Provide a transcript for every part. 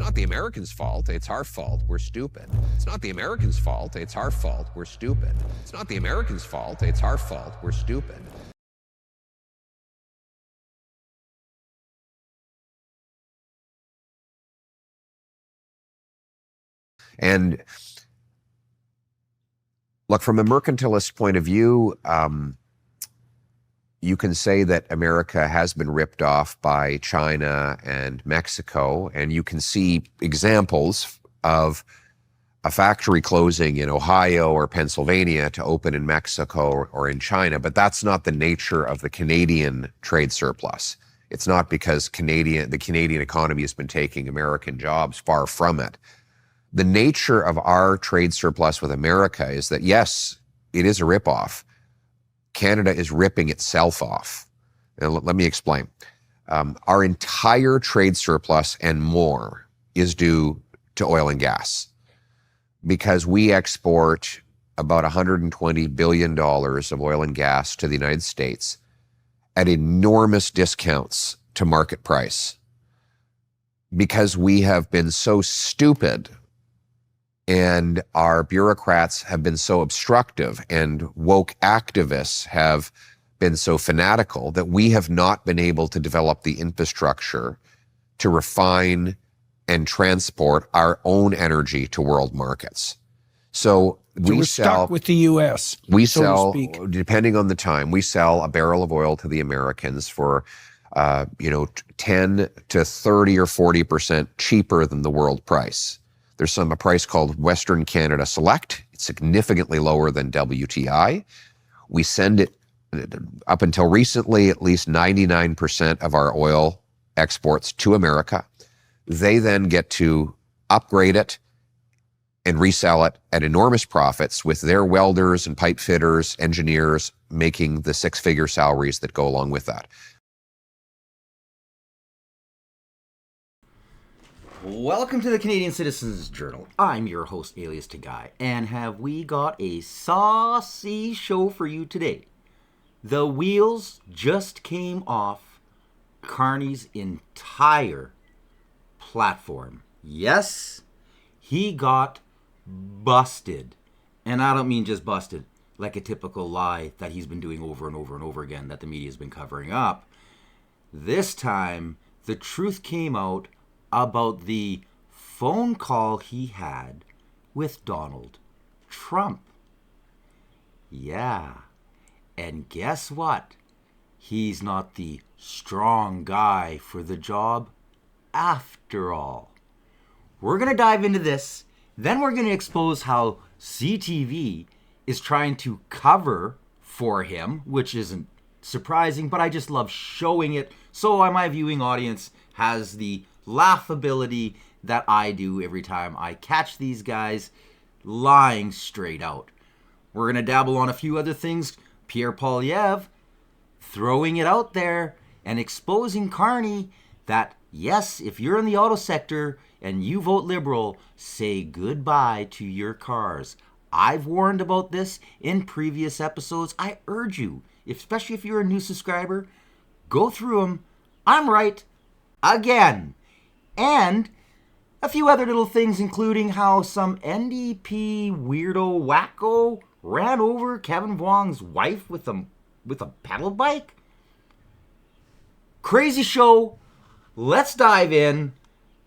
not the Americans' fault, it's our fault, we're stupid. It's not the Americans' fault, it's our fault, we're stupid. It's not the Americans' fault, it's our fault, we're stupid. And look, from a mercantilist point of view, you can say that America has been ripped off by China and Mexico, and you can see examples of a factory closing in Ohio or Pennsylvania to open in Mexico or in China, but that's not the nature of the Canadian trade surplus. It's not because the Canadian economy has been taking American jobs, far from it. The nature of our trade surplus with America is that, yes, it is a ripoff. Canada is ripping itself off. And let me explain. Our entire trade surplus and more is due to oil and gas, because we export about $120 billion of oil and gas to the United States at enormous discounts to market price, because we have been so stupid and our bureaucrats have been so obstructive and woke activists have been so fanatical that we have not been able to develop the infrastructure to refine and transport our own energy to world markets. So we we're sell stuck with the U.S. We so sell, to speak. depending on the time, we sell a barrel of oil to the Americans for 10 to 30 or 40% cheaper than the world price. There's a price called Western Canada Select. It's significantly lower than WTI. We send it, up until recently, at least 99% of our oil exports to America. They then get to upgrade it and resell it at enormous profits, with their welders and pipe fitters, engineers making the six-figure salaries that go along with that. Welcome to the Canadian Citizens Journal. I'm your host, Alias Tagai, and have we got a saucy show for you today. The wheels just came off Carney's entire platform. Yes, he got busted. And I don't mean just busted, like a typical lie that he's been doing over and over and over again that the media's been covering up. This time, the truth came out about the phone call he had with Donald Trump. Yeah. And guess what? He's not the strong guy for the job after all. We're going to dive into this. Then we're going to expose how CTV is trying to cover for him, which isn't surprising, but I just love showing it so my viewing audience has the laughability that I do every time I catch these guys lying straight out. We're going to dabble on a few other things. Pierre Poilievre throwing it out there and exposing Carney that, yes, if you're in the auto sector and you vote Liberal, say goodbye to your cars. I've warned about this in previous episodes. I urge you, especially if you're a new subscriber, go through them. I'm right. Again. And a few other little things, including how some NDP weirdo wacko ran over Kevin Vuong's wife with a pedal bike. Crazy show. Let's dive in.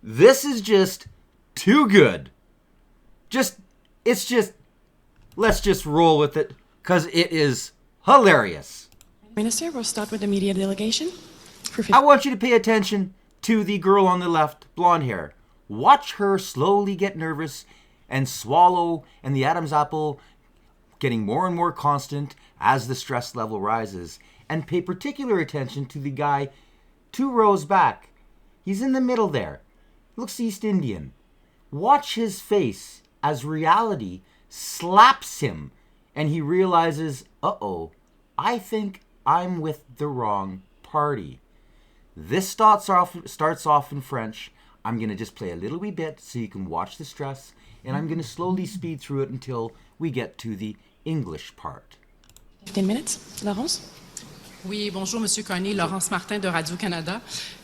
This is just too good. Let's just roll with it, because it is hilarious. Minister, we'll start with the media delegation. I want you to pay attention to the girl on the left, blonde hair. Watch her slowly get nervous and swallow, and the Adam's apple getting more and more constant as the stress level rises. And pay particular attention to the guy 2 rows back. He's in the middle there. Looks East Indian. Watch his face as reality slaps him and he realizes, uh-oh, I think I'm with the wrong party. This starts off in French. I'm going to just play a little wee bit so you can watch the stress, and I'm going to slowly speed through it until we get to the English part. 15 minutes, Laurence. Oui, bonjour, Monsieur Carney, Laurence Martin de Radio-Canada.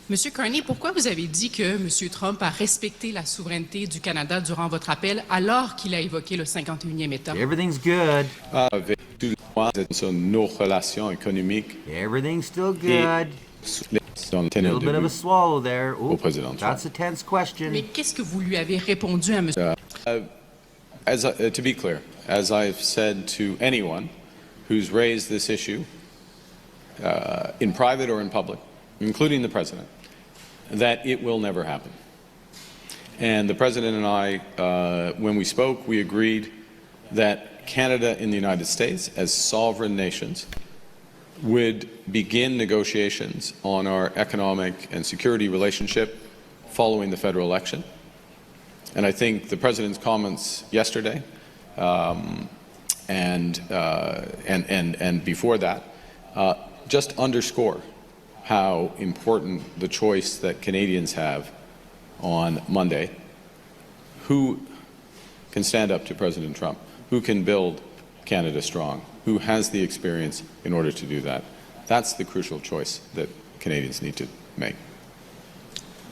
Monsieur Carney, pourquoi vous avez dit que Monsieur Trump a respecté la souveraineté du Canada durant votre appel alors qu'il a évoqué le 51e État? Everything's good. Avec tout le monde sur nos relations économiques Everything's still et good. dans le A teneur little bit de of a vue swallow there. Ooh, au président Trump. that's a tense question. Mais qu'est-ce que vous lui avez répondu à Monsieur? To be clear, as I've said to anyone who's raised this issue in private or in public, including the president, that it will never happen. And the president and I, when we spoke, we agreed that Canada and the United States, as sovereign nations, would begin negotiations on our economic and security relationship following the federal election. And I think the president's comments yesterday and before that just underscore how important the choice that Canadians have on Monday. Who can stand up to President Trump? Who can build Canada strong? Who has the experience in order to do that? That's the crucial choice that Canadians need to make.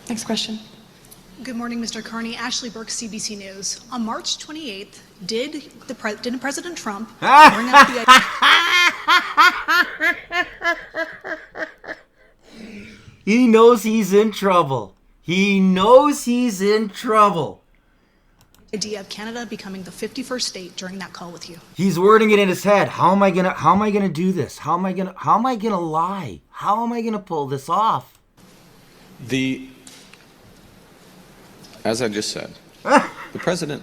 Next question. Good morning, Mr. Carney. Ashley Burke, CBC News. On March 28th, didn't President Trump bring up the He knows he's in trouble. He knows he's in trouble. idea of Canada becoming the 51st state during that call with you? He's wording it in his head. How am I gonna do this? How am I gonna lie? How am I gonna pull this off? As I just said, the president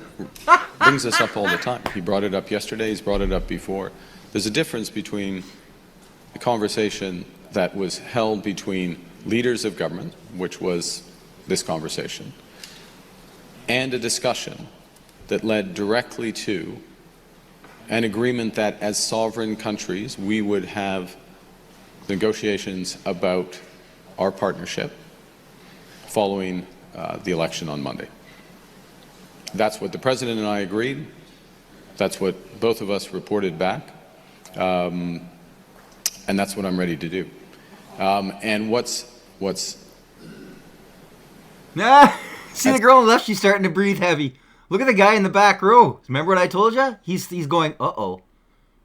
brings this up all the time. He brought it up yesterday, he's brought it up before. There's a difference between the conversation that was held between leaders of government, which was this conversation, and a discussion that led directly to an agreement that as sovereign countries we would have negotiations about our partnership following the election on Monday. That's what the president and I agreed. That's what both of us reported back. And that's what I'm ready to do. And what's See the girl on the left? She's starting to breathe heavy. Look at the guy in the back row. Remember what I told you? He's going, uh-oh.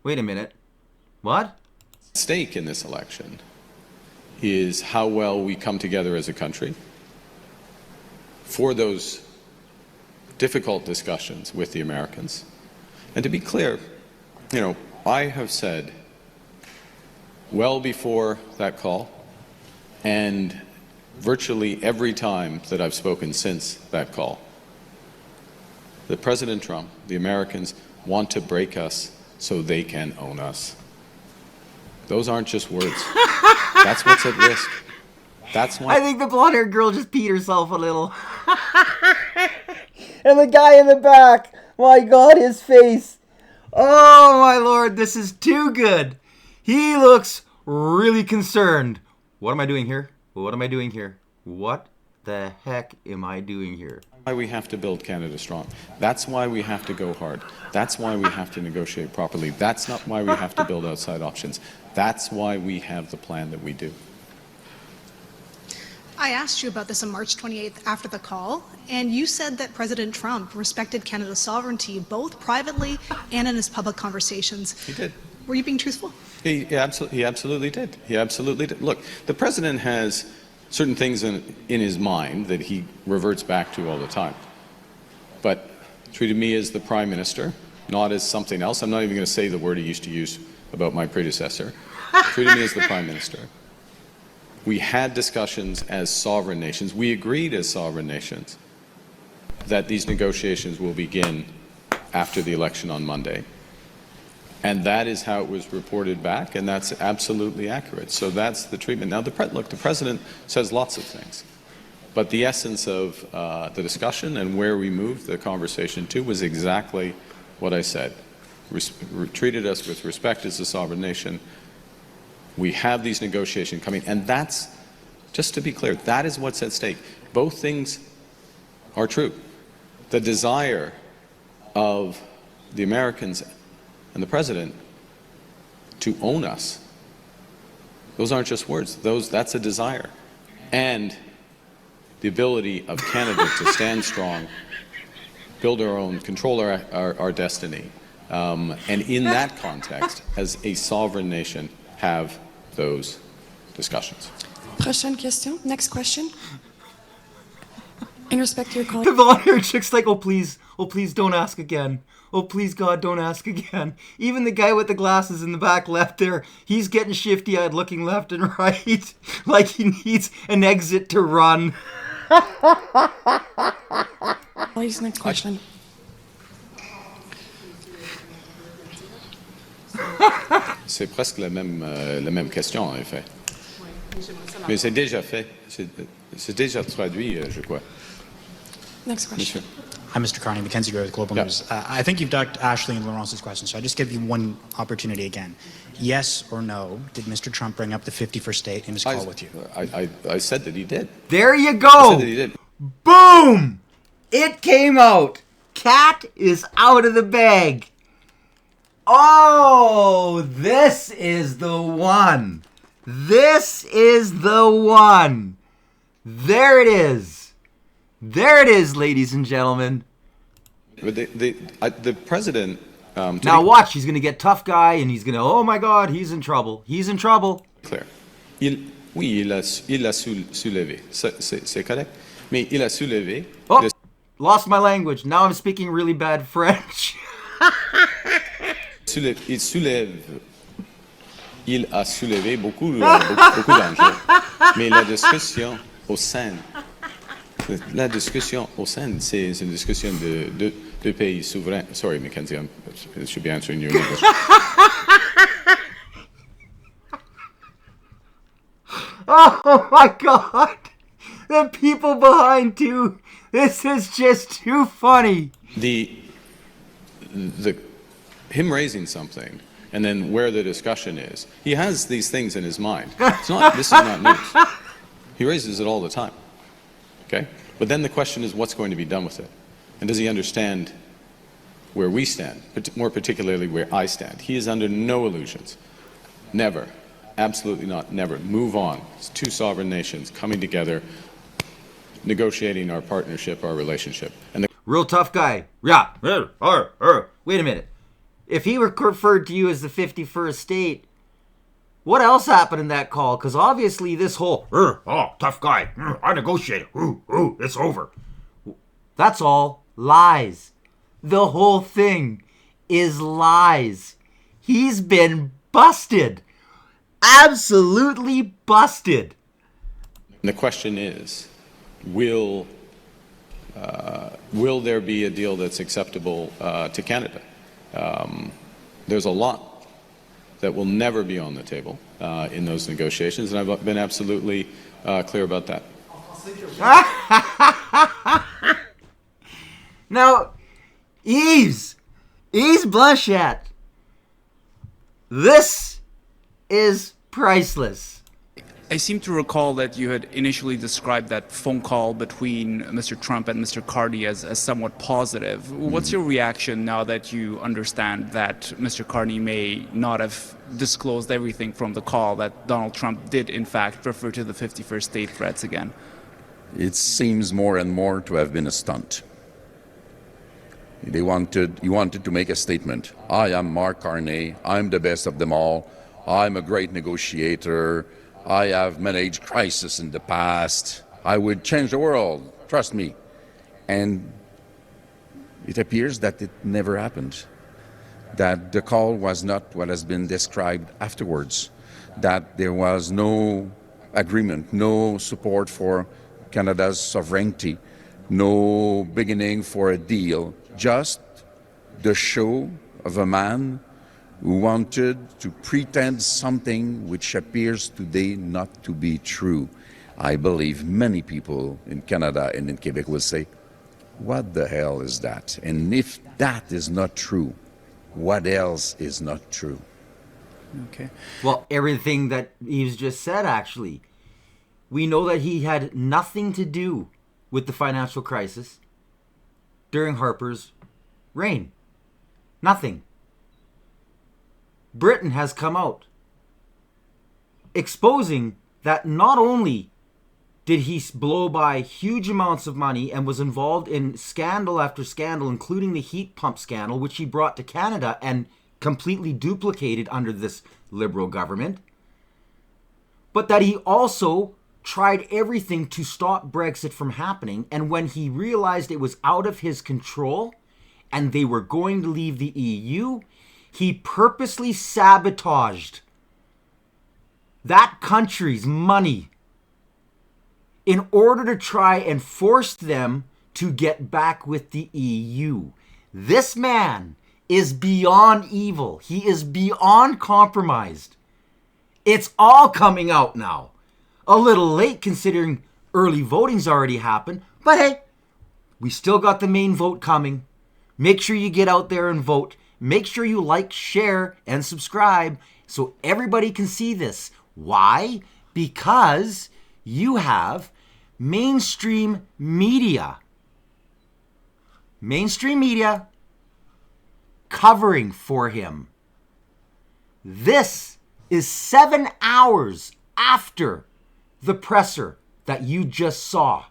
Wait a minute. What? at stake in this election is how well we come together as a country for those difficult discussions with the Americans. And to be clear, you know, I have said well before that call, and virtually every time that I've spoken since that call, that President Trump, the Americans, want to break us so they can own us. Those aren't just words. That's what's at risk. That's why. I think the blonde-haired girl just peed herself a little. And the guy in the back, my God, his face. Oh, my Lord, this is too good. He looks really concerned. What am I doing here? What am I doing here? What the heck am I doing here? Why we have to build Canada strong. That's why we have to go hard. That's why we have to negotiate properly. That's not why we have to build outside options. That's why we have the plan that we do. I asked you about this on March 28th after the call, and you said that President Trump respected Canada's sovereignty both privately and in his public conversations. He did. Were you being truthful? He absolutely did. He absolutely did. Look, the president has certain things in his mind that he reverts back to all the time. But treated me as the prime minister, not as something else. I'm not even going to say the word he used to use about my predecessor. Treated me as the prime minister. We had discussions as sovereign nations. We agreed as sovereign nations that these negotiations will begin after the election on Monday. And that is how it was reported back, and that's absolutely accurate. So that's the treatment. Now, look, the president says lots of things, but the essence of the discussion and where we moved the conversation to was exactly what I said. Treated us with respect as a sovereign nation. We have these negotiations coming, and that's, just to be clear, that is what's at stake. Both things are true. The desire of the Americans and the president to own us Those aren't just words. That's a desire. And the ability of Canada to stand strong, build our own, control our destiny, and in that context, as a sovereign nation, have those discussions. Prochaine question. Next question. In respect to your call. The blonde-haired chick's like, oh please, don't ask again. Oh please, God, don't ask again. Even the guy with the glasses in the back left there, he's getting shifty-eyed, looking left and right, like he needs an exit to run. Please, next question. C'est presque la même question, en effet. Mais c'est déjà fait. C'est déjà traduit, je crois. Next question. Monsieur. Hi, Mr. Carney, Mackenzie Gray with Global Yeah. News. I think you've ducked Ashley and Laurence's question, so I just give you one opportunity again. Yes or no, did Mr. Trump bring up the 51st state in his call with you? I said that he did. There you I go. said that he did. Boom! It came out. Cat is out of the bag. Oh, this is the one. This is the one. There it is. There it is, ladies and gentlemen. But the president. Now watch, he's going to get tough guy and he's going to, oh my God, he's in trouble. He's in trouble. Claire. Oui, il l'a soulevé. C'est correct. Mais il a soulevé. Oh, lost my language. Now I'm speaking really bad French. Il a soulevé beaucoup d'enjeux. Mais la discussion au sein, c'est une discussion de pays souverains. Sorry, Mackenzie, I should be answering you in English. Oh my God. The people behind too. This is just too funny. Him raising something and then where the discussion is. He has these things in his mind. This is not news. He raises it all the time. Okay? But then the question is what's going to be done with it? And does he understand where we stand, more particularly where I stand? He is under no illusions. Never. Absolutely not. Never. Move on. It's two sovereign nations coming together, negotiating our partnership, our relationship. And Real tough guy. Yeah. Wait a minute. If he referred to you as the 51st state, what else happened in that call? Because obviously this whole, tough guy, I negotiated, it's over. That's all lies. The whole thing is lies. He's been busted. Absolutely busted. the question is, will there be a deal that's acceptable to Canada? There's a lot that will never be on the table in those negotiations, and I've been absolutely clear about that. Now, Yves Blanchette, this is priceless. I seem to recall that you had initially described that phone call between Mr. Trump and Mr. Carney as somewhat positive. What's your reaction now that you understand that Mr. Carney may not have disclosed everything from the call, that Donald Trump did in fact refer to the 51st state threats again? It seems more and more to have been a stunt. He wanted to make a statement. I am Mark Carney. I'm the best of them all. I'm a great negotiator. I have managed crisis in the past. I would change the world. Trust me. And it appears that it never happened. That the call was not what has been described afterwards. That there was no agreement, no support for Canada's sovereignty, no beginning for a deal. Just the show of a man who wanted to pretend something which appears today not to be true. I believe many people in Canada and in Quebec will say, what the hell is that? And if that is not true, what else is not true? Okay. Well, everything that Yves just said, actually. We know that he had nothing to do with the financial crisis during Harper's reign. Nothing. Britain has come out exposing that not only did he blow by huge amounts of money and was involved in scandal after scandal, including the heat pump scandal, which he brought to Canada and completely duplicated under this Liberal government, but that he also tried everything to stop Brexit from happening. And when he realized it was out of his control and they were going to leave the EU, he purposely sabotaged that country's money in order to try and force them to get back with the EU. This man is beyond evil. He is beyond compromised. It's all coming out now. A little late considering early voting's already happened, but hey, we still got the main vote coming. Make sure you get out there and vote. Make sure you like, share, and subscribe so everybody can see this. Why? Because you have mainstream media covering for him. This is 7 hours after the presser that you just saw.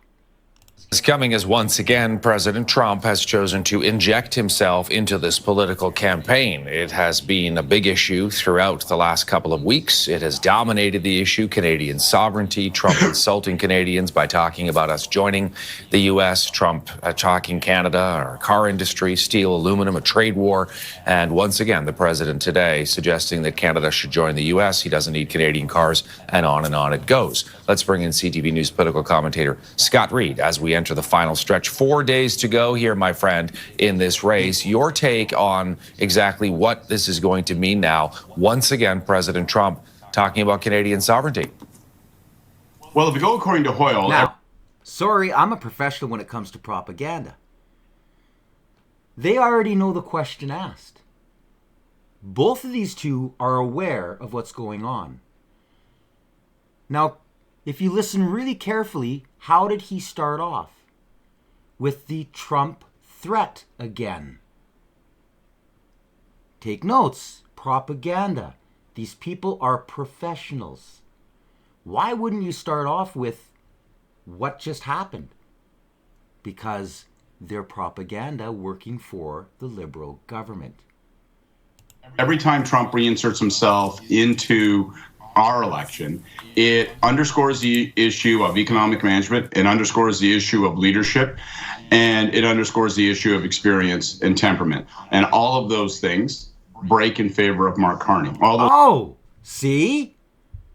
Is coming as once again President Trump has chosen to inject himself into this political campaign. It has been a big issue throughout the last couple of weeks. It has dominated the issue, Canadian sovereignty, Trump insulting Canadians by talking about us joining the U.S., Trump attacking Canada, our car industry, steel, aluminum, a trade war. And once again, the president today suggesting that Canada should join the U.S. He doesn't need Canadian cars, and on it goes. Let's bring in CTV News political commentator Scott Reed as we enter the final stretch. 4 days to go here, my friend, in this race. Your take on exactly what this is going to mean now. Once again, President Trump talking about Canadian sovereignty. Well, if we go according to Hoyle... Now, sorry, I'm a professional when it comes to propaganda. They already know the question asked. Both of these two are aware of what's going on. Now, if you listen really carefully, how did he start off? With the Trump threat again. Take notes. Propaganda. These people are professionals. Why wouldn't you start off with what just happened? Because they're propaganda working for the Liberal government. Every time Trump reinserts himself into our election, it underscores the issue of economic management, it underscores the issue of leadership, and it underscores the issue of experience and temperament. And all of those things break in favor of Mark Carney. See?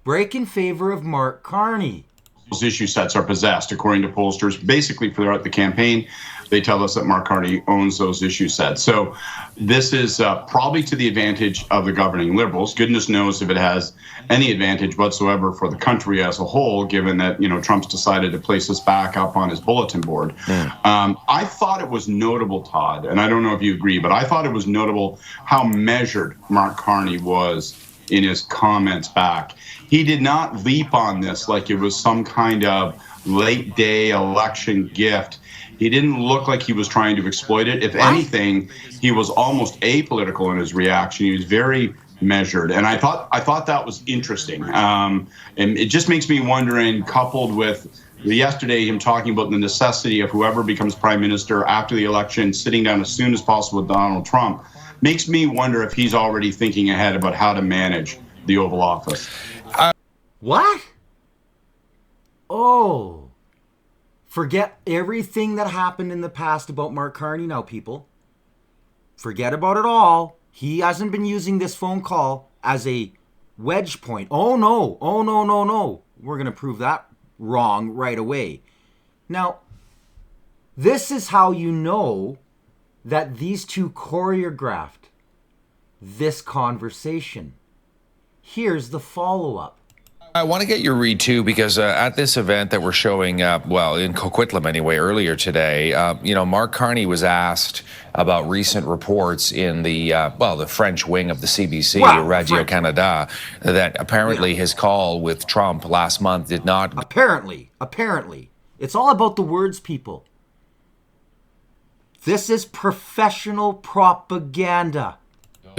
Break in favor of Mark Carney. Those issue sets are possessed, according to pollsters. Basically, throughout the campaign, they tell us that Mark Carney owns those issue sets. So this is probably to the advantage of the governing Liberals. Goodness knows if it has any advantage whatsoever for the country as a whole, given that, Trump's decided to place this back up on his bulletin board. I thought it was notable, Todd, and I don't know if you agree, but I thought it was notable how measured Mark Carney was in his comments back. He did not leap on this like it was some kind of late day election gift. He didn't look like he was trying to exploit it. If anything, he was almost apolitical in his reaction. He was very measured, and I thought that was interesting. And it just makes me wonder, and coupled with yesterday him talking about the necessity of whoever becomes prime minister after the election sitting down as soon as possible with Donald Trump, makes me wonder if he's already thinking ahead about how to manage the Oval Office. What? Oh. Forget everything that happened in the past about Mark Carney now, people. Forget about it all. He hasn't been using this phone call as a wedge point. Oh, no. Oh, no, no, no. We're going to prove that wrong right away. Now, this is how you know that these two choreographed this conversation. Here's the follow-up. I want to get your read, too, because at this event that we're showing, in Coquitlam anyway, earlier today, Mark Carney was asked about recent reports in the French wing of the CBC, Radio-Canada, that apparently his call with Trump last month did not... Apparently. It's all about the words, people. This is professional propaganda.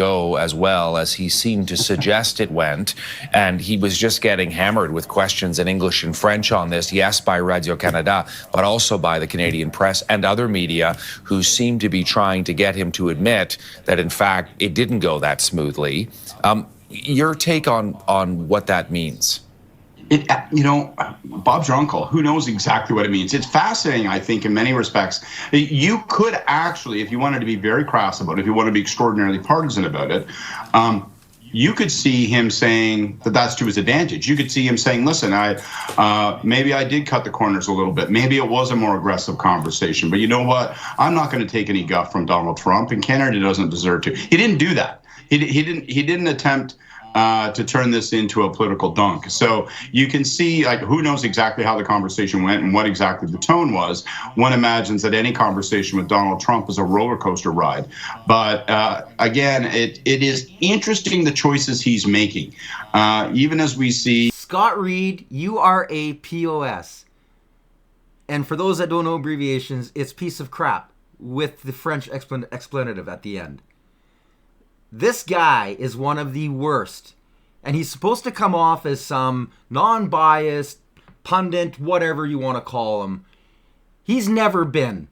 go as well as he seemed to suggest it went. And he was just getting hammered with questions in English and French on this, yes, by Radio-Canada, but also by the Canadian press and other media who seemed to be trying to get him to admit that, in fact, it didn't go that smoothly. Your take on what that means? Bob's your uncle. Who knows exactly what it means? It's fascinating, I think, in many respects. You could actually, if you wanted to be very crass about it, if you want to be extraordinarily partisan about it, you could see him saying that that's to his advantage. You could see him saying, listen, maybe I did cut the corners a little bit. Maybe it was a more aggressive conversation. But you know what? I'm not going to take any guff from Donald Trump, and Canada doesn't deserve to. He didn't do that. He didn't attempt to turn this into a political dunk. So you can see, like, who knows exactly how the conversation went and what exactly the tone was. One imagines that any conversation with Donald Trump is a roller coaster ride. But again, it is interesting the choices he's making. Even as we see... Scott Reed, you are a POS. And for those that don't know abbreviations, it's piece of crap with the French explanative at the end. This guy is one of the worst, and he's supposed to come off as some non-biased pundit, whatever you want to call him. He's never been,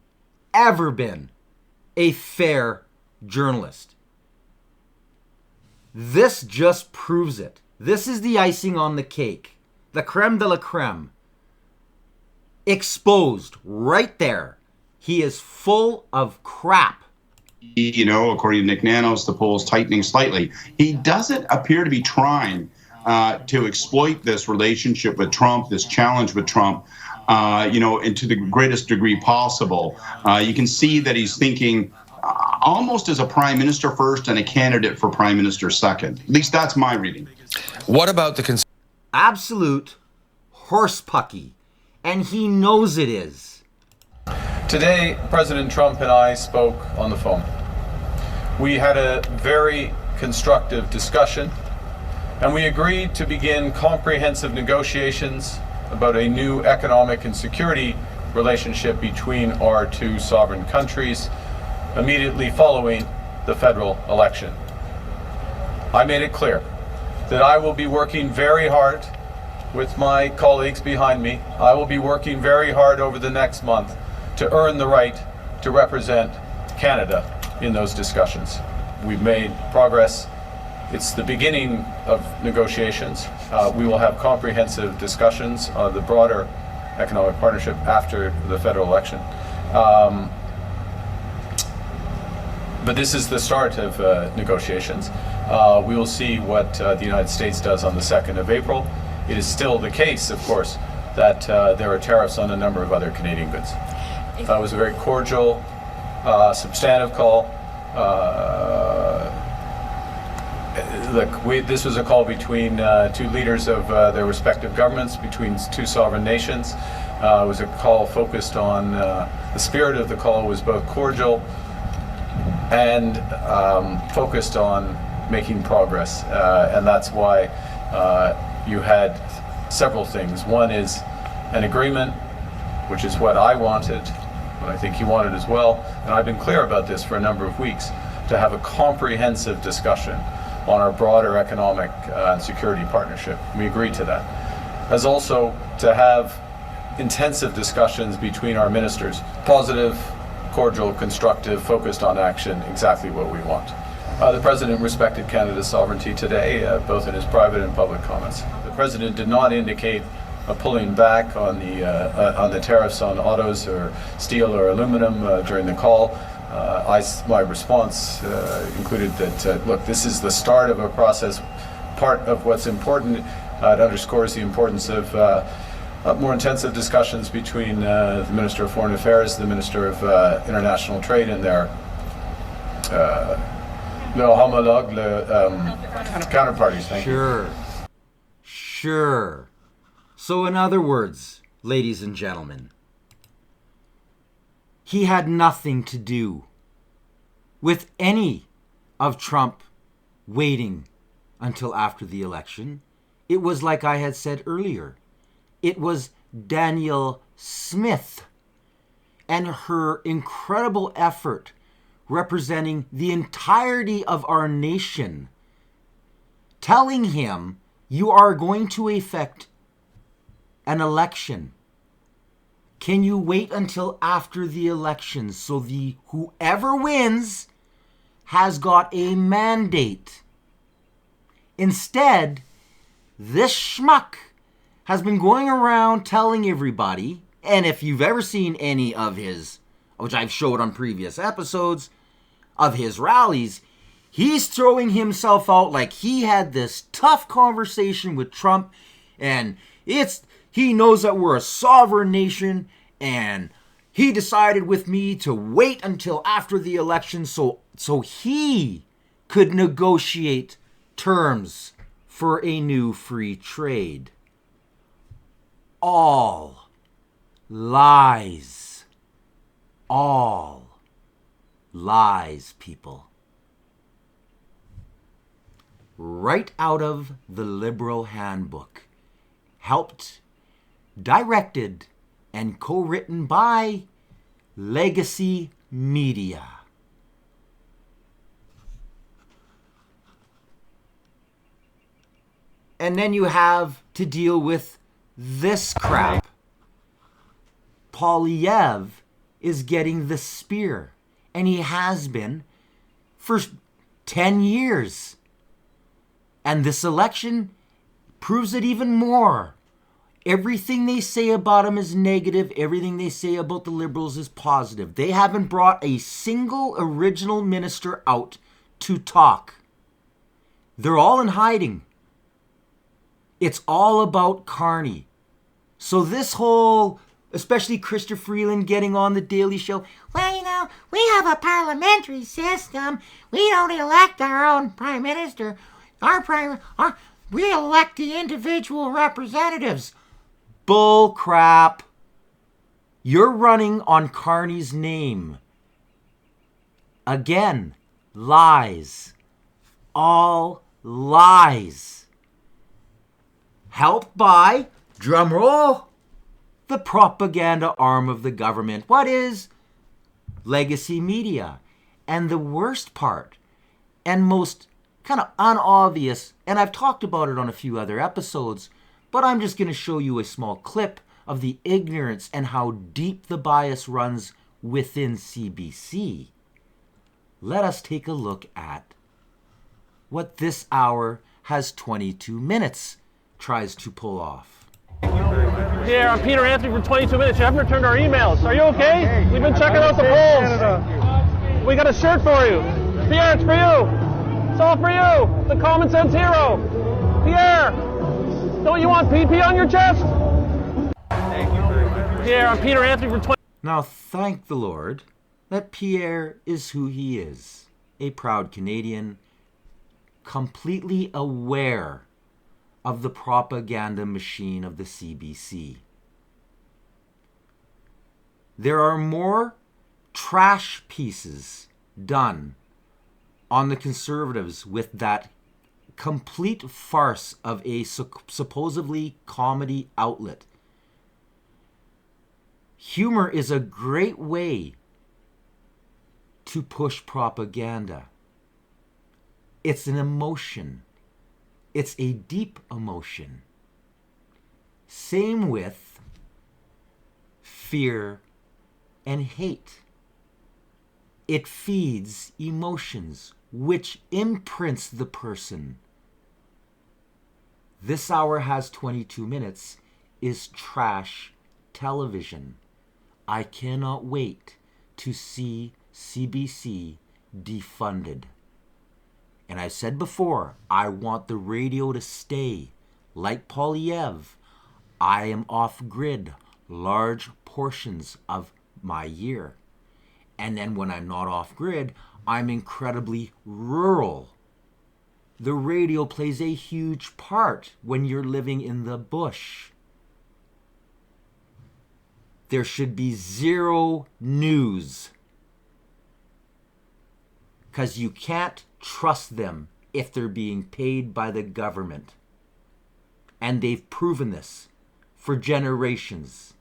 ever been, a fair journalist. This just proves it. This is the icing on the cake. The creme de la creme. Exposed right there. He is full of crap. According to Nick Nanos, the polls tightening slightly. He doesn't appear to be trying to exploit this relationship with Trump, this challenge with Trump, and to the greatest degree possible. You can see that he's thinking almost as a prime minister first and a candidate for prime minister second. At least that's my reading. What about the absolute horsepucky, and he knows it is. Today, President Trump and I spoke on the phone. We had a very constructive discussion, and we agreed to begin comprehensive negotiations about a new economic and security relationship between our two sovereign countries immediately following the federal election. I made it clear that I will be working very hard with my colleagues behind me. I will be working very hard over the next month to earn the right to represent Canada in those discussions. We've made progress. It's the beginning of negotiations. We will have comprehensive discussions on the broader economic partnership after the federal election. But this is the start of negotiations. We will see what the United States does on the 2nd of April. It is still the case, of course, that there are tariffs on a number of other Canadian goods. It was a very cordial, substantive call. This was a call between two leaders of their respective governments, between two sovereign nations. It was a call focused on, the spirit of the call was both cordial and focused on making progress. And that's why you had several things. One is an agreement, which is what I wanted, what I think he wanted as well, and I've been clear about this for a number of weeks, to have a comprehensive discussion on our broader economic and security partnership. We agreed to that. As also to have intensive discussions between our ministers, positive, cordial, constructive, focused on action, exactly what we want. The President respected Canada's sovereignty today, both in his private and public comments. The President did not indicate pulling back on the tariffs on autos or steel or aluminum during the call. My response included that, look, this is the start of a process. Part of what's important, it underscores the importance of more intensive discussions between the Minister of Foreign Affairs, the Minister of International Trade, and their homologue, counterparties. Thank you. Sure. So in other words, ladies and gentlemen, he had nothing to do with any of Trump waiting until after the election. It was like I had said earlier. It was Danielle Smith and her incredible effort representing the entirety of our nation, telling him you are going to effect an election. Can you wait until after the election so the whoever wins has got a mandate? Instead, this schmuck has been going around telling everybody, and if you've ever seen any of his, which I've showed on previous episodes, of his rallies, he's throwing himself out like he had this tough conversation with Trump, and he knows that we're a sovereign nation, and he decided with me to wait until after the election so he could negotiate terms for a new free trade. All lies. All lies, people. Right out of the Liberal Handbook. Helped, directed, and co-written by Legacy Media. And then you have to deal with this crap. Poilievre is getting the spear, and he has been for 10 years. And this election proves it even more. Everything they say about him is negative. Everything they say about the Liberals is positive. They haven't brought a single original minister out to talk. They're all in hiding. It's all about Carney. So this whole, especially Christopher Freeland getting on the Daily Show, well, you know, we have a parliamentary system. We don't elect our own prime minister. We elect the individual representatives. Bull crap. You're running on Carney's name. Again, lies. All lies. Helped by, drumroll, the propaganda arm of the government. What is Legacy Media? And the worst part, and most kind of unobvious, and I've talked about it on a few other episodes, but I'm just going to show you a small clip of the ignorance and how deep the bias runs within CBC. Let us take a look at what this hour has 22 minutes tries to pull off. Pierre, I'm Peter Anthony for 22 minutes. You haven't returned our emails. Are you okay? We've been checking out the polls. We got a shirt for you. Pierre, it's for you. It's all for you. The common sense hero. Pierre, don't you want PP on your chest? Pierre, I'm Peter Anthony for 20. Now, thank the Lord that Pierre is who he is. A proud Canadian, completely aware of the propaganda machine of the CBC. There are more trash pieces done on the Conservatives with that complete farce of a supposedly comedy outlet. Humor is a great way to push propaganda. It's an emotion. It's a deep emotion. Same with fear and hate. It feeds emotions, which imprints the person. This hour has 22 minutes is trash television. I cannot wait to see CBC defunded. And I've said before, I want the radio to stay. Like Poilievre, I am off-grid large portions of my year. And then when I'm not off-grid, I'm incredibly rural. The radio plays a huge part when you're living in the bush. There should be zero news. Because you can't trust them if they're being paid by the government. And they've proven this for generations.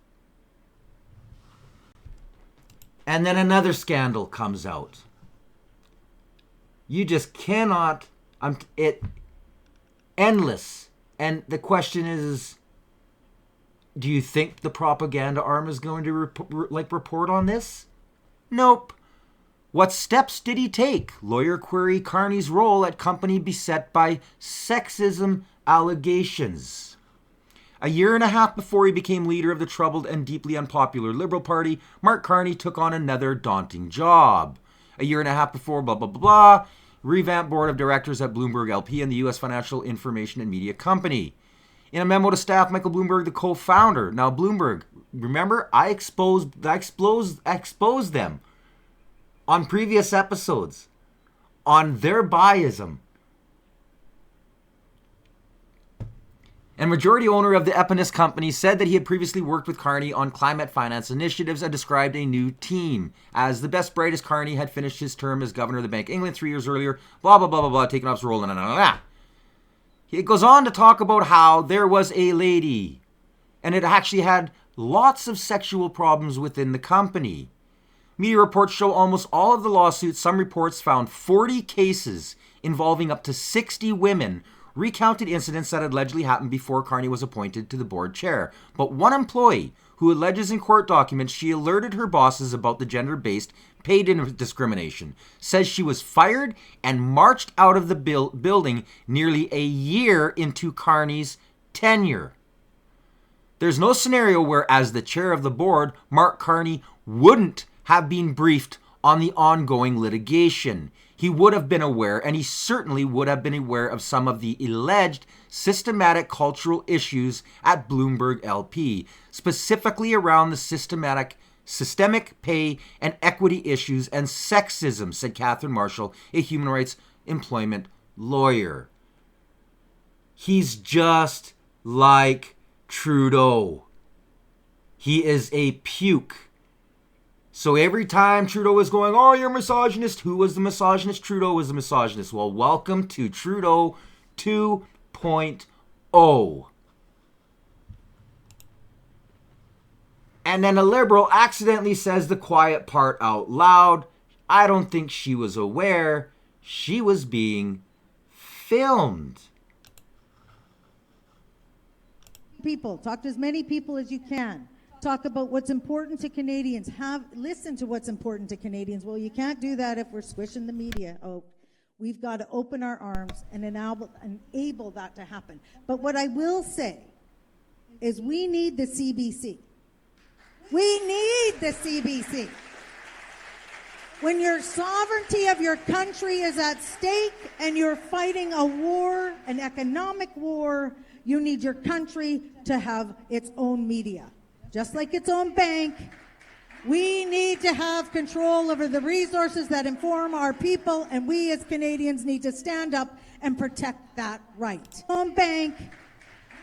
And then another scandal comes out. You just cannot. Endless. And the question is, do you think the propaganda arm is going to report on this? Nope. What steps did he take? Lawyer query Carney's role at company beset by sexism allegations. A year and a half before he became leader of the troubled and deeply unpopular Liberal Party, Mark Carney took on another daunting job. A year and a half before, blah, blah, blah, blah, revamped board of directors at Bloomberg LP and the U.S. Financial Information and Media Company. In a memo to staff, Michael Bloomberg, the co-founder. Now, Bloomberg, remember, I exposed them on previous episodes on their biasm. And majority owner of the Eponus company said that he had previously worked with Carney on climate finance initiatives and described a new team as the best, brightest. Carney had finished his term as governor of the Bank of England 3 years earlier, blah, blah, blah, blah, blah, taking off his role, It goes on to talk about how there was a lady, and it actually had lots of sexual problems within the company. Media reports show almost all of the lawsuits. Some reports found 40 cases involving up to 60 women, recounted incidents that allegedly happened before Carney was appointed to the board chair. But one employee who alleges in court documents she alerted her bosses about the gender-based pay discrimination says she was fired and marched out of the building nearly a year into Carney's tenure. There's no scenario where, as the chair of the board, Mark Carney wouldn't have been briefed on the ongoing litigation. He would have been aware, and he certainly would have been aware of some of the alleged systematic cultural issues at Bloomberg LP, specifically around the systemic pay and equity issues and sexism, said Catherine Marshall, a human rights employment lawyer. He's just like Trudeau. He is a puke. So every time Trudeau was going, oh, you're misogynist. Who was the misogynist? Trudeau was the misogynist. Well, welcome to Trudeau 2.0. And then a liberal accidentally says the quiet part out loud. I don't think she was aware she was being filmed. People, talk to as many people as you can. Talk about what's important to Canadians. Listen to what's important to Canadians. Well, you can't do that if we're squishing the media. Oh, we've got to open our arms and enable that to happen. But what I will say is we need the CBC. We need the CBC. When your sovereignty of your country is at stake and you're fighting a war, an economic war, you need your country to have its own media. Just like its own bank, we need to have control over the resources that inform our people, and we as Canadians need to stand up and protect that right. Own bank,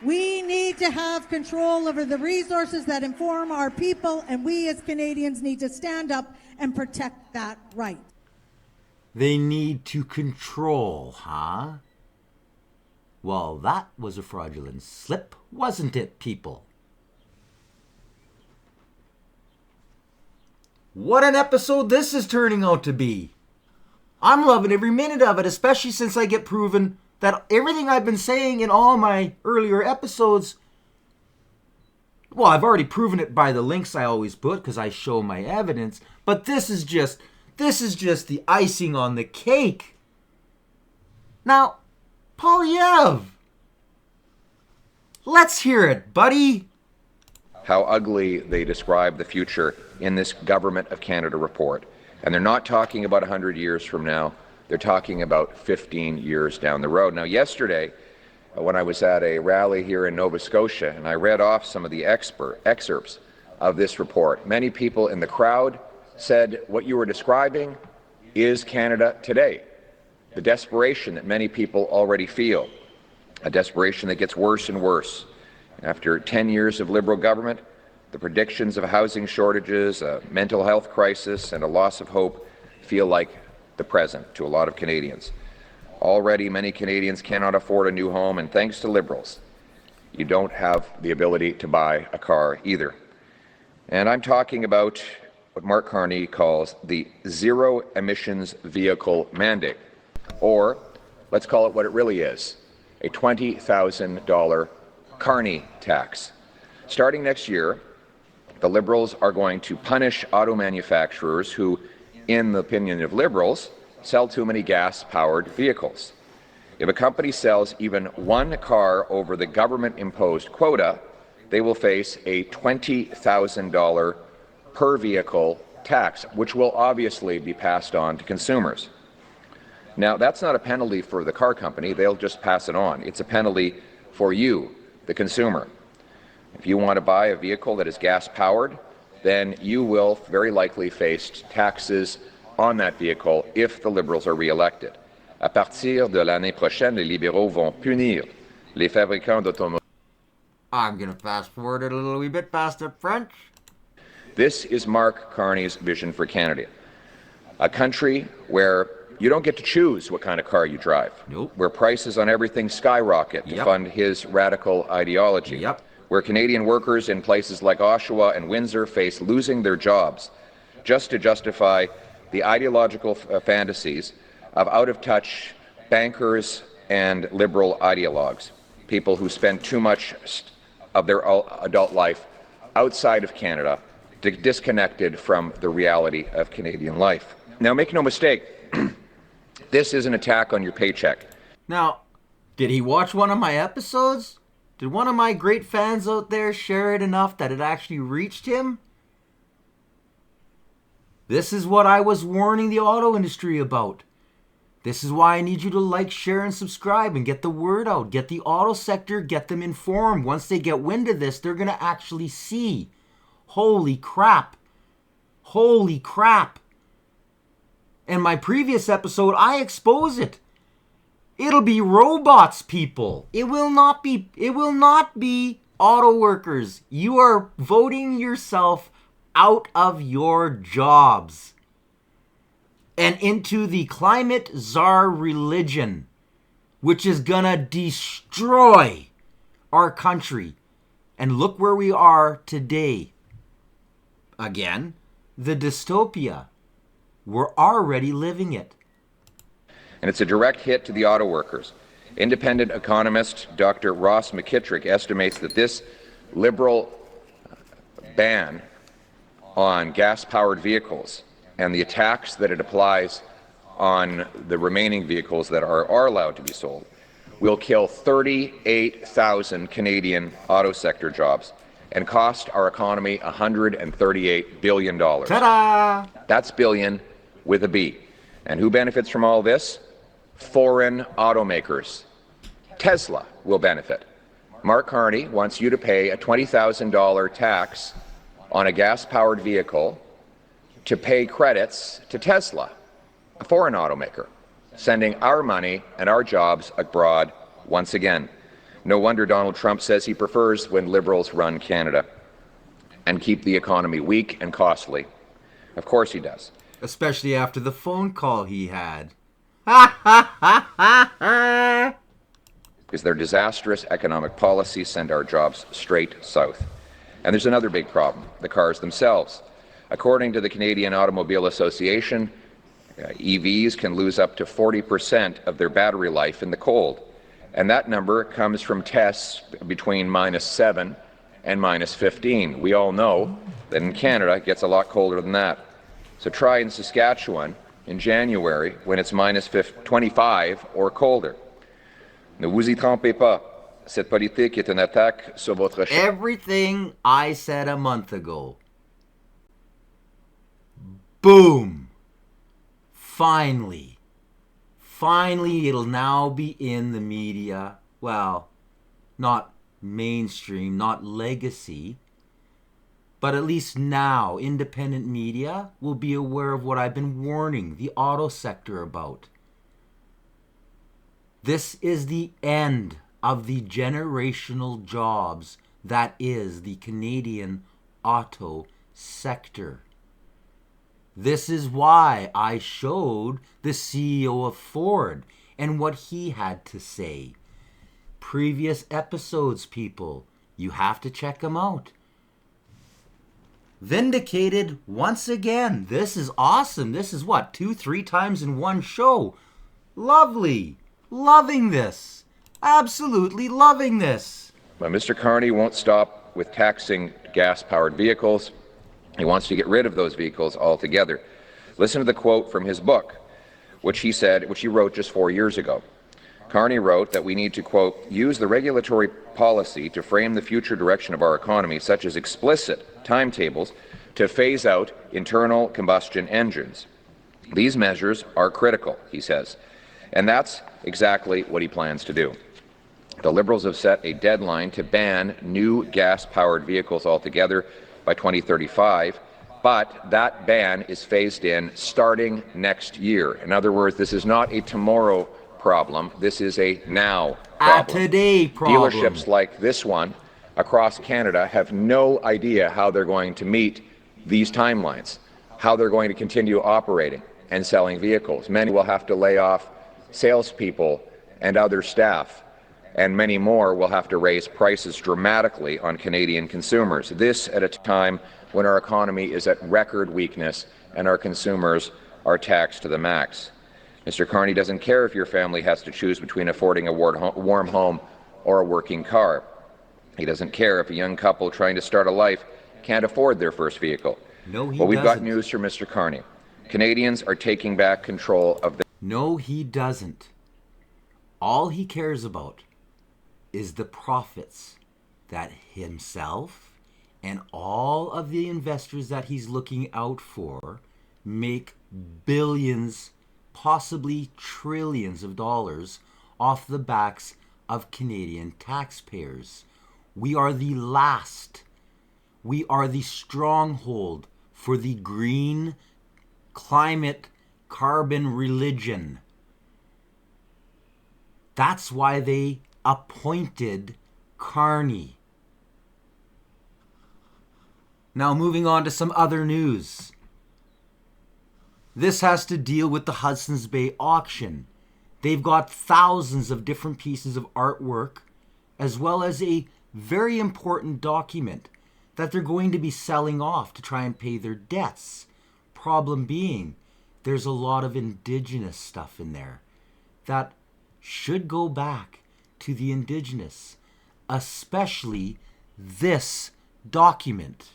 we need to have control over the resources that inform our people, and we as Canadians need to stand up and protect that right. They need to control, huh? Well, that was a fraudulent slip, wasn't it, people? What an episode this is turning out to be. I'm loving every minute of it, especially since I get proven that everything I've been saying in all my earlier episodes, well, I've already proven it by the links I always put because I show my evidence, but this is just the icing on the cake. Now, Poilievre, let's hear it, buddy. How ugly they describe the future in this Government of Canada report. And they're not talking about 100 years from now. They're talking about 15 years down the road. Now, yesterday, when I was at a rally here in Nova Scotia, and I read off some of the excerpts of this report, many people in the crowd said what you were describing is Canada today. The desperation that many people already feel, a desperation that gets worse and worse. After 10 years of Liberal government, the predictions of housing shortages, a mental health crisis, and a loss of hope feel like the present to a lot of Canadians. Already, many Canadians cannot afford a new home, and thanks to Liberals, you don't have the ability to buy a car either. And I'm talking about what Mark Carney calls the zero emissions vehicle mandate. Or, let's call it what it really is, a $20,000 Carney tax. Starting next year, the Liberals are going to punish auto manufacturers who, in the opinion of Liberals, sell too many gas-powered vehicles. If a company sells even one car over the government-imposed quota, they will face a $20,000 per vehicle tax, which will obviously be passed on to consumers. Now, that's not a penalty for the car company. They'll just pass it on. It's a penalty for you, the consumer. If you want to buy a vehicle that is gas-powered, then you will very likely face taxes on that vehicle if the Liberals are re-elected. À partir de l'année prochaine, les libéraux vont punir les fabricants d'automobiles. I'm going to fast forward it a little wee bit faster, French. This is Mark Carney's vision for Canada. A country where you don't get to choose what kind of car you drive. Nope. Where prices on everything skyrocket to fund his radical ideology. Yep. Where Canadian workers in places like Oshawa and Windsor face losing their jobs just to justify the ideological fantasies of out-of-touch bankers and liberal ideologues, people who spend too much of their adult life outside of Canada, disconnected from the reality of Canadian life. Now, make no mistake, this is an attack on your paycheck. Now, did he watch one of my episodes? Did one of my great fans out there share it enough that it actually reached him? This is what I was warning the auto industry about. This is why I need you to like, share, and subscribe and get the word out. Get the auto sector, get them informed. Once they get wind of this, they're going to actually see. Holy crap. Holy crap. In my previous episode, I expose it. It'll be robots, people. It will not be auto workers. You are voting yourself out of your jobs and into the climate czar religion, which is gonna destroy our country. And look where we are today. Again, the dystopia. We're already living it. And it's a direct hit to the auto workers. Independent economist Dr. Ross McKittrick estimates that this liberal ban on gas-powered vehicles and the attacks that it applies on the remaining vehicles that are allowed to be sold will kill 38,000 Canadian auto sector jobs and cost our economy $138 billion. Ta-da! That's billion with a B. And who benefits from all this? Foreign automakers. Tesla will benefit. Mark Carney wants you to pay a $20,000 tax on a gas-powered vehicle to pay credits to Tesla, a foreign automaker, sending our money and our jobs abroad once again. No wonder Donald Trump says he prefers when Liberals run Canada and keep the economy weak and costly. Of course he does. Especially after the phone call he had. Because their disastrous economic policies send our jobs straight south. And there's another big problem, the cars themselves. According to the Canadian Automobile Association, EVs can lose up to 40% of their battery life in the cold. And that number comes from tests between -7 and -15. We all know that in Canada it gets a lot colder than that. So try in Saskatchewan in January when it's -25 or colder. Ne vous y trompez pas. Cette politique est une attaque sur votre... Everything I said a month ago. Boom. Finally. Finally, it'll now be in the media. Well, not mainstream, not legacy. But at least now, independent media will be aware of what I've been warning the auto sector about. This is the end of the generational jobs that is the Canadian auto sector. This is why I showed the CEO of Ford and what he had to say. Previous episodes, people, you have to check them out. Vindicated once again. This is awesome. This is what, 2-3 times in one show. Lovely. Loving this. Absolutely loving this. But Mr. Carney won't stop with taxing gas-powered vehicles. He wants to get rid of those vehicles altogether. Listen to the quote from his book, which he wrote just 4 years ago. Carney wrote that we need to, quote, use the regulatory policy to frame the future direction of our economy, such as explicit timetables to phase out internal combustion engines. These measures are critical, he says, and that's exactly what he plans to do. The Liberals have set a deadline to ban new gas-powered vehicles altogether by 2035, but that ban is phased in starting next year. In other words, this is not a tomorrow problem, this is a now problem. A today problem. Dealerships like this one across Canada have no idea how they're going to meet these timelines, how they're going to continue operating and selling vehicles. Many will have to lay off salespeople and other staff, and many more will have to raise prices dramatically on Canadian consumers. This at a time when our economy is at record weakness and our consumers are taxed to the max. Mr. Carney doesn't care if your family has to choose between affording a warm home or a working car. He doesn't care if a young couple trying to start a life can't afford their first vehicle. No, he But we've doesn't. got news for Mr. Carney. Canadians are taking back control of their... No, he doesn't. All he cares about is the profits that himself and all of the investors that he's looking out for make billions, possibly trillions of dollars off the backs of Canadian taxpayers. We are the last. We are the stronghold for the green climate carbon religion. That's why they appointed Carney. Now moving on to some other news. This has to deal with the Hudson's Bay auction. They've got thousands of different pieces of artwork, as well as a very important document that they're going to be selling off to try and pay their debts. Problem being, there's a lot of Indigenous stuff in there that should go back to the Indigenous, especially this document.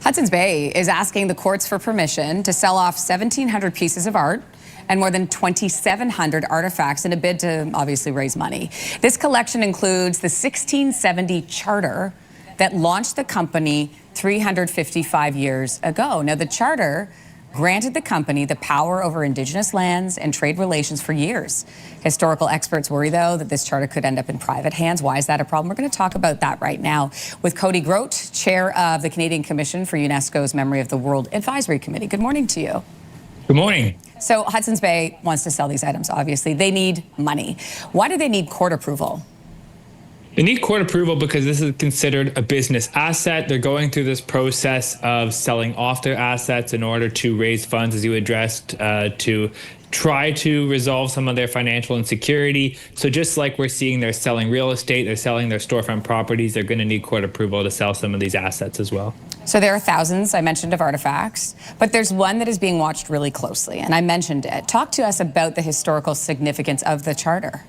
Hudson's Bay is asking the courts for permission to sell off 1,700 pieces of art and more than 2,700 artifacts in a bid to obviously raise money. This collection includes the 1670 charter that launched the company 355 years ago. Now, the charter granted the company the power over Indigenous lands and trade relations for years. Historical experts worry, though, that this charter could end up in private hands. Why is that a problem? We're going to talk about that right now with Cody Grote, chair of the Canadian Commission for UNESCO's Memory of the World Advisory Committee. Good morning to you. Good morning. So Hudson's Bay wants to sell these items, obviously. They need money. Why do they need court approval? They need court approval because this is considered a business asset. They're going through this process of selling off their assets in order to raise funds, as you addressed, to try to resolve some of their financial insecurity. So just like we're seeing they're selling real estate, they're selling their storefront properties, they're going to need court approval to sell some of these assets as well. So there are thousands, I mentioned, of artifacts, but there's one that is being watched really closely, and I mentioned it. Talk to us about the historical significance of the charter.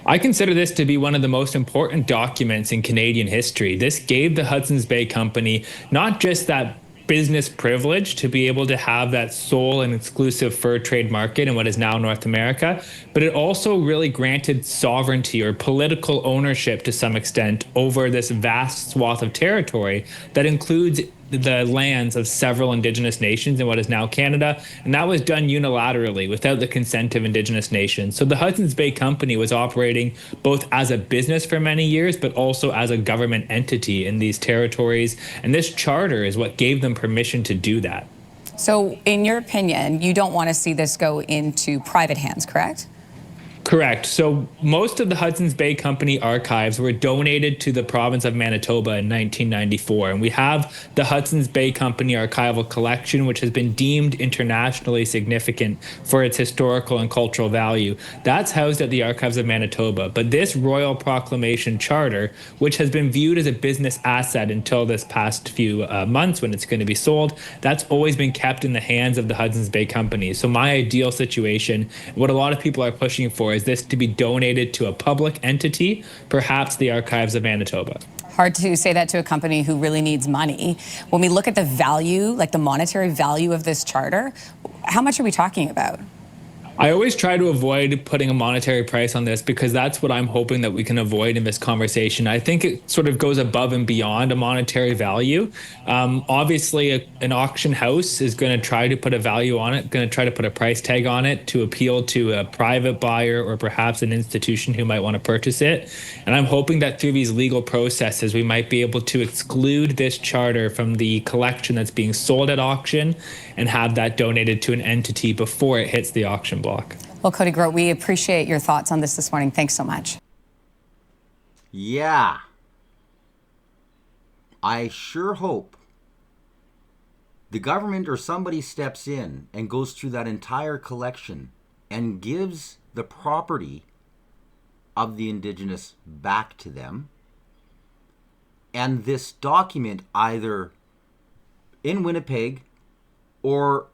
I consider this to be one of the most important documents in Canadian history. This gave the Hudson's Bay Company not just that business privilege to be able to have that sole and exclusive fur trade market in what is now North America, but it also really granted sovereignty or political ownership to some extent over this vast swath of territory that includes the lands of several Indigenous nations in what is now Canada, and that was done unilaterally without the consent of Indigenous nations. So the Hudson's Bay Company was operating both as a business for many years, but also as a government entity in these territories, and this charter is what gave them permission to do that. So in your opinion, you don't want to see this go into private hands, correct? Correct. So most of the Hudson's Bay Company archives were donated to the province of Manitoba in 1994. And we have the Hudson's Bay Company archival collection, which has been deemed internationally significant for its historical and cultural value. That's housed at the Archives of Manitoba. But this Royal Proclamation Charter, which has been viewed as a business asset until this past few months when it's going to be sold, that's always been kept in the hands of the Hudson's Bay Company. So my ideal situation, what a lot of people are pushing for, is this to be donated to a public entity, perhaps the Archives of Manitoba. Hard to say that to a company who really needs money. When we look at the value, like the monetary value of this charter, how much are we talking about? I always try to avoid putting a monetary price on this because that's what I'm hoping that we can avoid in this conversation. I think it sort of goes above and beyond a monetary value. Obviously, an auction house is going to try to put a value on it, going to try to put a price tag on it to appeal to a private buyer or perhaps an institution who might want to purchase it. And I'm hoping that through these legal processes, we might be able to exclude this charter from the collection that's being sold at auction and have that donated to an entity before it hits the auction block. Well, Cody Grote, we appreciate your thoughts on this morning. Thanks so much. Yeah. I sure hope the government or somebody steps in and goes through that entire collection and gives the property of the Indigenous back to them. And this document either in Winnipeg or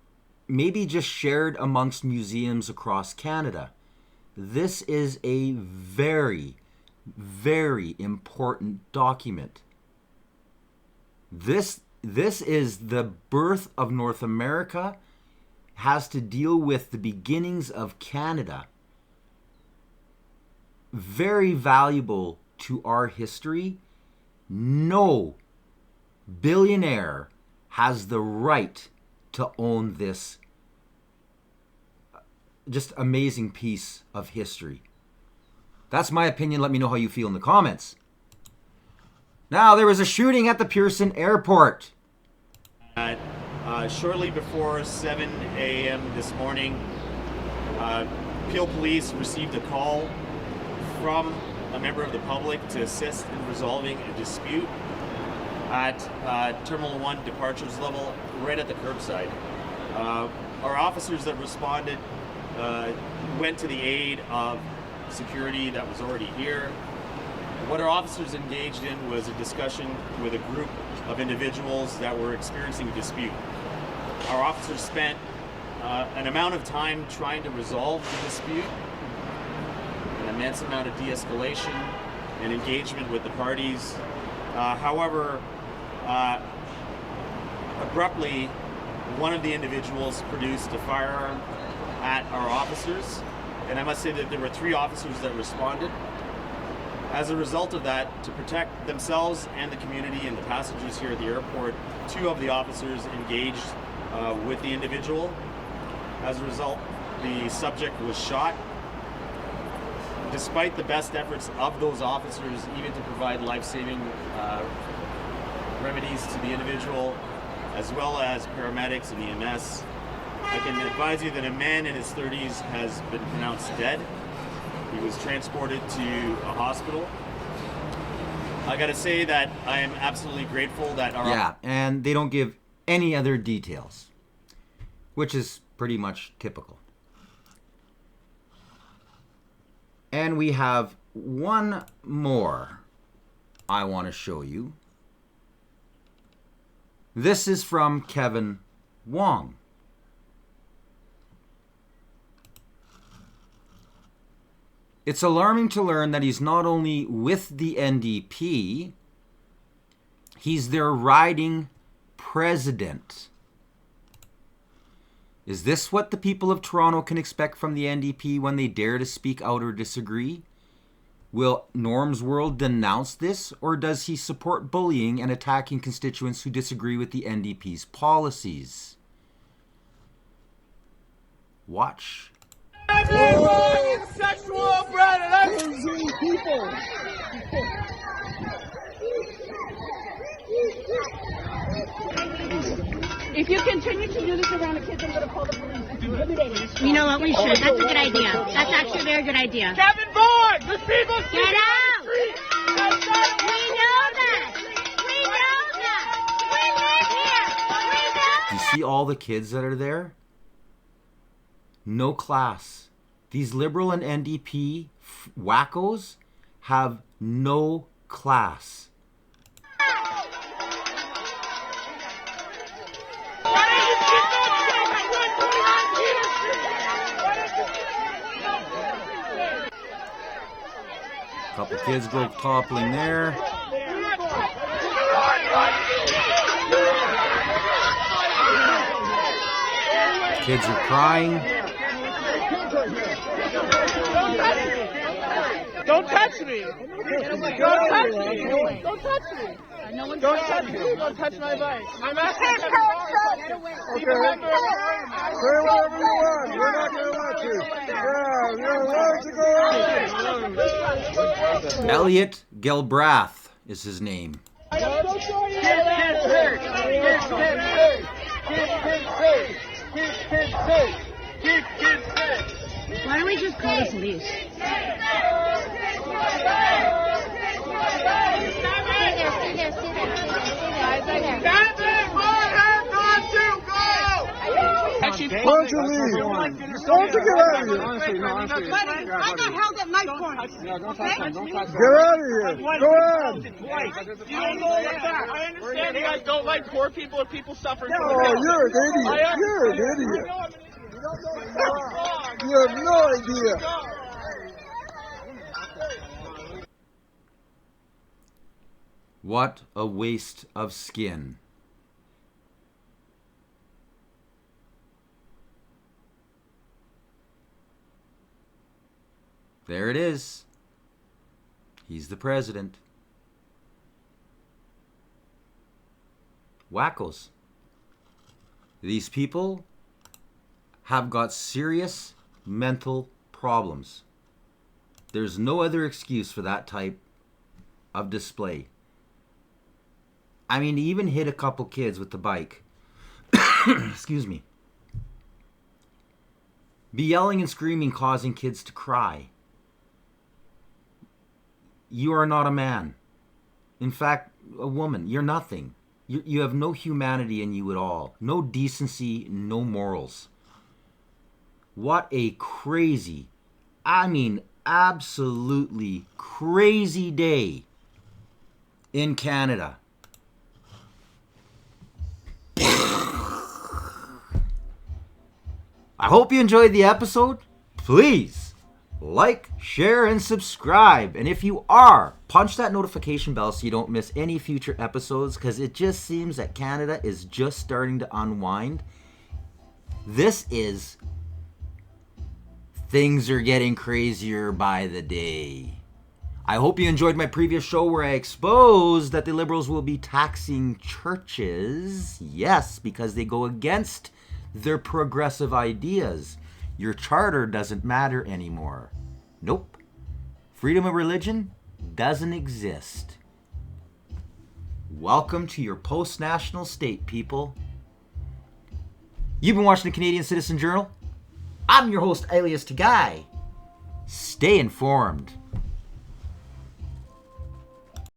maybe just shared amongst museums across Canada. This is a very, very important document. This is the birth of North America, has to deal with the beginnings of Canada. Very valuable to our history. No billionaire has the right to own this just amazing piece of history. That's my opinion. Let me know how you feel in the comments. Now, there was a shooting at the Pearson airport. Shortly before 7 a.m. this morning, Peel Police received a call from a member of the public to assist in resolving a dispute at Terminal 1 departures level, right at the curbside. Our officers that responded went to the aid of security that was already here. What our officers engaged in was a discussion with a group of individuals that were experiencing a dispute. Our officers spent an amount of time trying to resolve the dispute, an immense amount of de-escalation and engagement with the parties. However, abruptly, one of the individuals produced a firearm at our officers, and I must say that there were 3 officers that responded. As a result of that, to protect themselves and the community and the passengers here at the airport, 2 of the officers engaged with the individual. As a result, the subject was shot. Despite the best efforts of those officers, even to provide life-saving remedies to the individual, as well as paramedics and EMS, I can advise you that a man in his 30s has been pronounced dead. He was transported to a hospital. I gotta say that I am absolutely grateful that our... Yeah, and they don't give any other details, which is pretty much typical. And we have one more I want to show you. This is from Kevin Wong. It's alarming to learn that he's not only with the NDP, he's their riding president. Is this what the people of Toronto can expect from the NDP when they dare to speak out or disagree? Will Norm's World denounce this, or does he support bullying and attacking constituents who disagree with the NDP's policies? Watch. Sexual predators! People! If you continue to do this around the kids, I'm going to call the police. You know what? We should. That's a good idea. That's actually a very good idea. Kevin Boyd, the people Get out! We know that. We know that. We live here. We know. Do you see all the kids that are there? No class. These Liberal and NDP wackos have no class. Couple kids go toppling there. Kids are crying. Don't touch me! Don't touch me! Don't touch me! Don't touch me! Don't touch my bike! I'm asking Kevin Boyd. Okay. Say whatever you want. We're not going to let you. Yeah, you're allowed to go. Elliot Gelbrath is his name. Kids safe! Kids safe! Kids safe! Kids safe! Why don't we just call the police? Why don't you leave? Why don't you get out of here? I got held at knife point. Get out of here. Go ahead. You don't know that. I understand you guys don't like poor people or people suffering. Oh, you're an idiot. You're an idiot. You have no idea. What a waste of skin. There it is. He's the president. Wackos. These people have got serious mental problems. There's no other excuse for that type of display. I mean, he even hit a couple kids with the bike. Excuse me. Be yelling and screaming, causing kids to cry. You are not a man. In fact, a woman. You're nothing. You have no humanity in you at all. No decency, no morals. What a crazy, I mean, absolutely crazy day in Canada. I hope you enjoyed the episode. Please like, share, and subscribe. And if you are, punch that notification bell so you don't miss any future episodes, because it just seems that Canada is just starting to unwind. Things are getting crazier by the day. I hope you enjoyed my previous show where I exposed that the Liberals will be taxing churches. Yes, because they go against their progressive ideas. Your charter doesn't matter anymore. Nope. Freedom of religion doesn't exist. Welcome to your post-national state, people. You've been watching the Canadian Citizen Journal. I'm your host, Alias Tagai. Stay informed.